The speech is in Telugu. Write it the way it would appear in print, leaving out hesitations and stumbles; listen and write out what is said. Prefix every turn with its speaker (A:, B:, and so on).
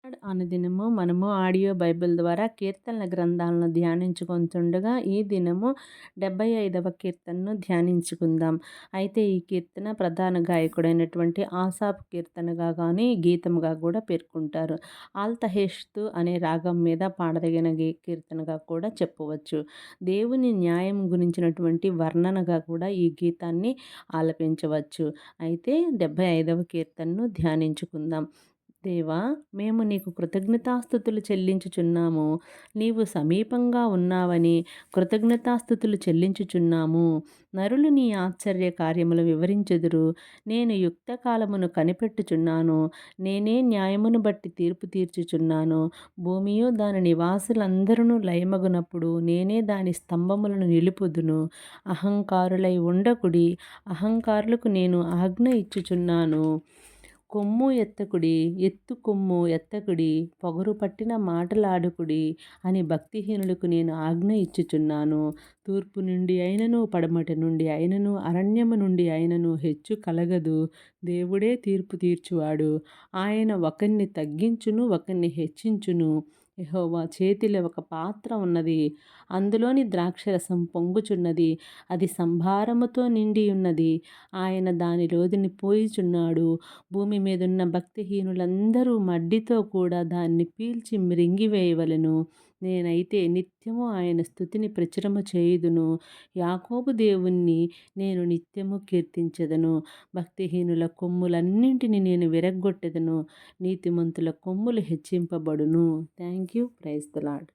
A: అనుదినము మనము ఆడియో బైబిల్ ద్వారా కీర్తనల గ్రంథాలను ధ్యానించుకుంటుండగా ఈ దినము 75వ కీర్తనను ధ్యానించుకుందాం. అయితే ఈ కీర్తన ప్రధాన గాయకుడైనటువంటి ఆసాఫ్ కీర్తనగా కానీ గీతముగా కూడా పేర్కొంటారు. ఆల్తహేష్తు అనే రాగం మీద పాడదగిన కీర్తనగా కూడా చెప్పవచ్చు. దేవుని న్యాయం గురించినటువంటి వర్ణనగా కూడా ఈ గీతాన్ని ఆలపించవచ్చు. అయితే 75వ కీర్తనను ధ్యానించుకుందాం. దేవా, మేము నీకు కృతజ్ఞతాస్థుతులు చెల్లించుచున్నాము. నీవు సమీపంగా ఉన్నావని కృతజ్ఞతాస్థుతులు చెల్లించుచున్నాము. నరులు నీ ఆశ్చర్య కార్యములు వివరించెదరు. నేను యుక్త కాలమును కనిపెట్టుచున్నాను. నేనే న్యాయమును బట్టి తీర్పు తీర్చుచున్నాను. భూమియు దాని నివాసులందరూ లయమగునప్పుడు నేనే దాని స్తంభములను నిలుపుదును. అహంకారులై ఉండకుడి, అహంకారులకు నేను ఆజ్ఞ ఇచ్చుచున్నాను. కొమ్ము ఎత్తకుడి, ఎత్తు కొమ్ము ఎత్తకుడి, పొగరు పట్టిన మాటలాడుకుడి అని భక్తిహీనులకు నేను ఆజ్ఞ ఇచ్చుచున్నాను. తూర్పు నుండి అయినను పడమటి నుండి అయినను అరణ్యము నుండి అయినను హెచ్చు కలగదు. దేవుడే తీర్పు తీర్చువాడు. ఆయన ఒకరిని తగ్గించును, ఒకరిని హెచ్చించును. యెహోవా చేతిలో ఒక పాత్ర ఉన్నది, అందులోని ద్రాక్షరసం పొంగుచున్నది. అది సంభారముతో నిండి ఉన్నది. ఆయన దానిలోదిని పోయిచున్నాడు. భూమి మీదున్న భక్తిహీనులందరూ మడ్డితో కూడా దాన్ని పీల్చి మ్రింగివేయవలెను. నేనైతే నిత్యము ఆయన స్తుతిని ప్రచురము చేయుదును. యాకోబు దేవుణ్ణి నేను నిత్యము కీర్తించెదను. భక్తిహీనుల కొమ్ములన్నింటినీ నేను విరగ్గొట్టెదను. నీతిమంతుల కొమ్ములు హెచ్చింపబడును. Thank you. Praise the lord.